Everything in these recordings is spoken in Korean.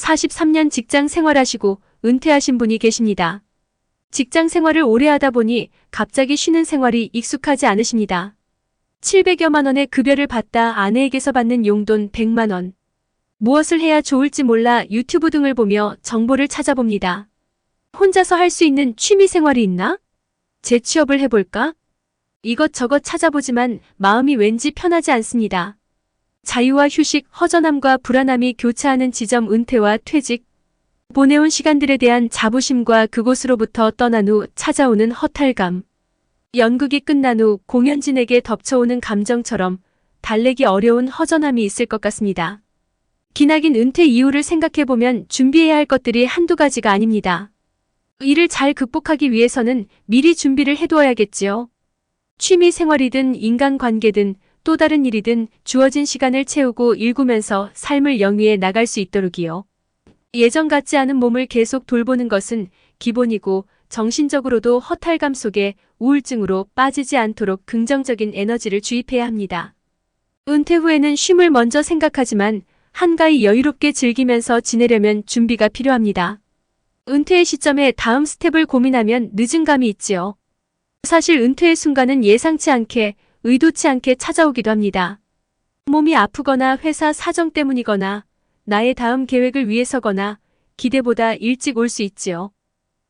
43년 직장 생활하시고 은퇴하신 분이 계십니다. 직장 생활을 오래 하다 보니 갑자기 쉬는 생활이 익숙하지 않으십니다. 700여만 원의 급여를 받다 아내에게서 받는 용돈 100만 원. 무엇을 해야 좋을지 몰라 유튜브 등을 보며 정보를 찾아봅니다. 혼자서 할 수 있는 취미 생활이 있나? 재취업을 해볼까? 이것저것 찾아보지만 마음이 왠지 편하지 않습니다. 자유와 휴식, 허전함과 불안함이 교차하는 지점 은퇴와 퇴직. 보내온 시간들에 대한 자부심과 그곳으로부터 떠난 후 찾아오는 허탈감. 연극이 끝난 후 공연진에게 덮쳐오는 감정처럼 달래기 어려운 허전함이 있을 것 같습니다. 기나긴 은퇴 이후를 생각해보면 준비해야 할 것들이 한두 가지가 아닙니다. 이를 잘 극복하기 위해서는 미리 준비를 해두어야겠지요. 취미 생활이든 인간관계든 또 다른 일이든 주어진 시간을 채우고 일구면서 삶을 영위해 나갈 수 있도록이요. 예전 같지 않은 몸을 계속 돌보는 것은 기본이고 정신적으로도 허탈감 속에 우울증으로 빠지지 않도록 긍정적인 에너지를 주입해야 합니다. 은퇴 후에는 쉼을 먼저 생각하지만 한가히 여유롭게 즐기면서 지내려면 준비가 필요합니다. 은퇴의 시점에 다음 스텝을 고민하면 늦은 감이 있지요. 사실 은퇴의 순간은 예상치 않게 의도치 않게 찾아오기도 합니다. 몸이 아프거나 회사 사정 때문이거나 나의 다음 계획을 위해서거나 기대보다 일찍 올 수 있지요.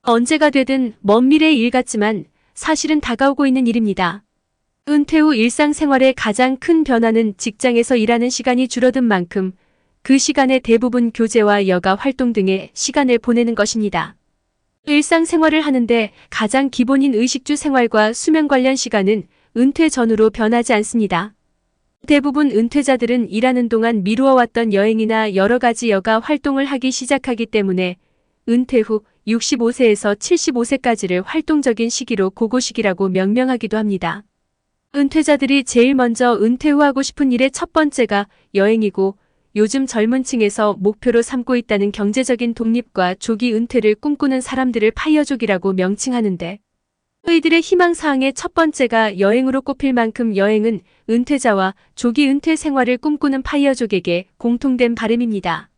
언제가 되든 먼 미래의 일 같지만 사실은 다가오고 있는 일입니다. 은퇴 후 일상생활의 가장 큰 변화는 직장에서 일하는 시간이 줄어든 만큼 그 시간의 대부분 교제와 여가 활동 등의 시간을 보내는 것입니다. 일상생활을 하는데 가장 기본인 의식주 생활과 수면 관련 시간은 은퇴 전후로 변하지 않습니다. 대부분 은퇴자들은 일하는 동안 미루어왔던 여행이나 여러 가지 여가 활동을 하기 시작하기 때문에 은퇴 후 65세에서 75세까지를 활동적인 시기로 고고시기라고 명명하기도 합니다. 은퇴자들이 제일 먼저 은퇴 후 하고 싶은 일의 첫 번째가 여행이고 요즘 젊은 층에서 목표로 삼고 있다는 경제적인 독립과 조기 은퇴를 꿈꾸는 사람들을 파이어족이라고 명칭하는데 저희들의 희망사항의 첫 번째가 여행으로 꼽힐 만큼 여행은 은퇴자와 조기 은퇴 생활을 꿈꾸는 파이어족에게 공통된 바람입니다.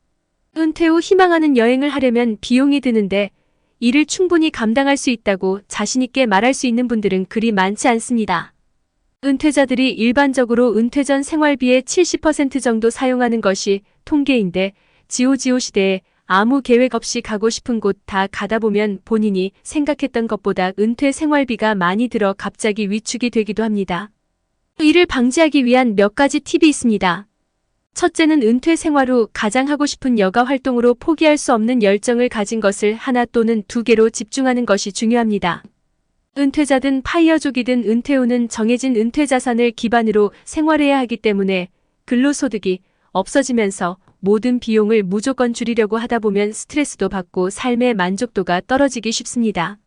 은퇴 후 희망하는 여행을 하려면 비용이 드는데 이를 충분히 감당할 수 있다고 자신있게 말할 수 있는 분들은 그리 많지 않습니다. 은퇴자들이 일반적으로 은퇴 전 생활비의 70% 정도 사용하는 것이 통계인데 지오지오 시대에 아무 계획 없이 가고 싶은 곳 다 가다 보면 본인이 생각했던 것보다 은퇴 생활비가 많이 들어 갑자기 위축이 되기도 합니다. 이를 방지하기 위한 몇 가지 팁이 있습니다. 첫째는 은퇴 생활 후 가장 하고 싶은 여가 활동으로 포기할 수 없는 열정을 가진 것을 하나 또는 두 개로 집중하는 것이 중요합니다. 은퇴자든 파이어족이든 은퇴 후는 정해진 은퇴 자산을 기반으로 생활해야 하기 때문에 근로소득이 없어지면서 모든 비용을 무조건 줄이려고 하다 보면 스트레스도 받고 삶의 만족도가 떨어지기 쉽습니다.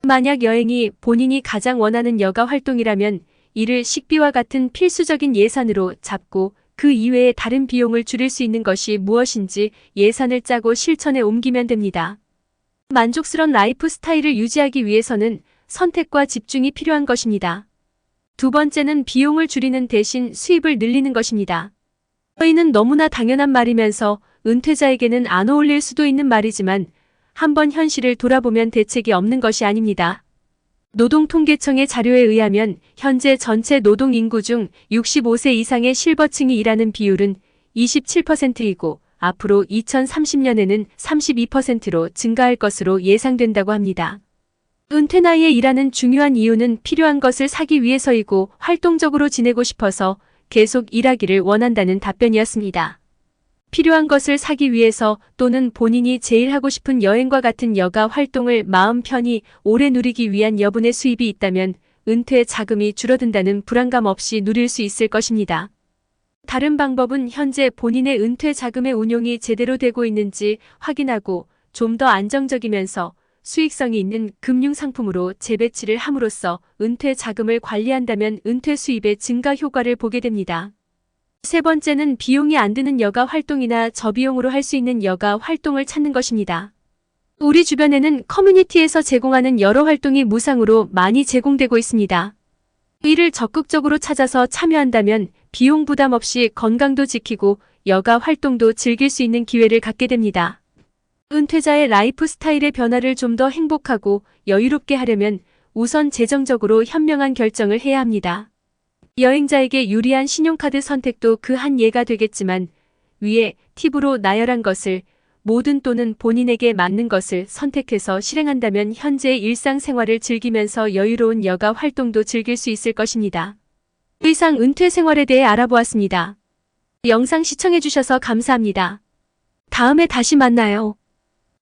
만약 여행이 본인이 가장 원하는 여가 활동이라면 이를 식비와 같은 필수적인 예산으로 잡고 그 이외에 다른 비용을 줄일 수 있는 것이 무엇인지 예산을 짜고 실천에 옮기면 됩니다. 만족스러운 라이프 스타일을 유지하기 위해서는 선택과 집중이 필요한 것입니다. 두 번째는 비용을 줄이는 대신 수입을 늘리는 것입니다. 저희는 너무나 당연한 말이면서 은퇴자에게는 안 어울릴 수도 있는 말이지만 한번 현실을 돌아보면 대책이 없는 것이 아닙니다. 노동통계청의 자료에 의하면 현재 전체 노동 인구 중 65세 이상의 실버층이 일하는 비율은 27%이고 앞으로 2030년에는 32%로 증가할 것으로 예상된다고 합니다. 은퇴 나이에 일하는 중요한 이유는 필요한 것을 사기 위해서이고 활동적으로 지내고 싶어서 계속 일하기를 원한다는 답변이었습니다. 필요한 것을 사기 위해서 또는 본인이 제일 하고 싶은 여행과 같은 여가 활동을 마음 편히 오래 누리기 위한 여분의 수입이 있다면 은퇴 자금이 줄어든다는 불안감 없이 누릴 수 있을 것입니다. 다른 방법은 현재 본인의 은퇴 자금의 운용이 제대로 되고 있는지 확인하고 좀 더 안정적이면서 수익성이 있는 금융상품으로 재배치를 함으로써 은퇴 자금을 관리한다면 은퇴 수입의 증가 효과를 보게 됩니다. 세 번째는 비용이 안 드는 여가 활동이나 저비용으로 할 수 있는 여가 활동을 찾는 것입니다. 우리 주변에는 커뮤니티에서 제공하는 여러 활동이 무상으로 많이 제공되고 있습니다. 이를 적극적으로 찾아서 참여한다면 비용 부담 없이 건강도 지키고 여가 활동도 즐길 수 있는 기회를 갖게 됩니다. 은퇴자의 라이프 스타일의 변화를 좀 더 행복하고 여유롭게 하려면 우선 재정적으로 현명한 결정을 해야 합니다. 여행자에게 유리한 신용카드 선택도 그 한 예가 되겠지만 위에 팁으로 나열한 것을 모든 또는 본인에게 맞는 것을 선택해서 실행한다면 현재의 일상생활을 즐기면서 여유로운 여가 활동도 즐길 수 있을 것입니다. 의상 은퇴 생활에 대해 알아보았습니다. 영상 시청해주셔서 감사합니다. 다음에 다시 만나요.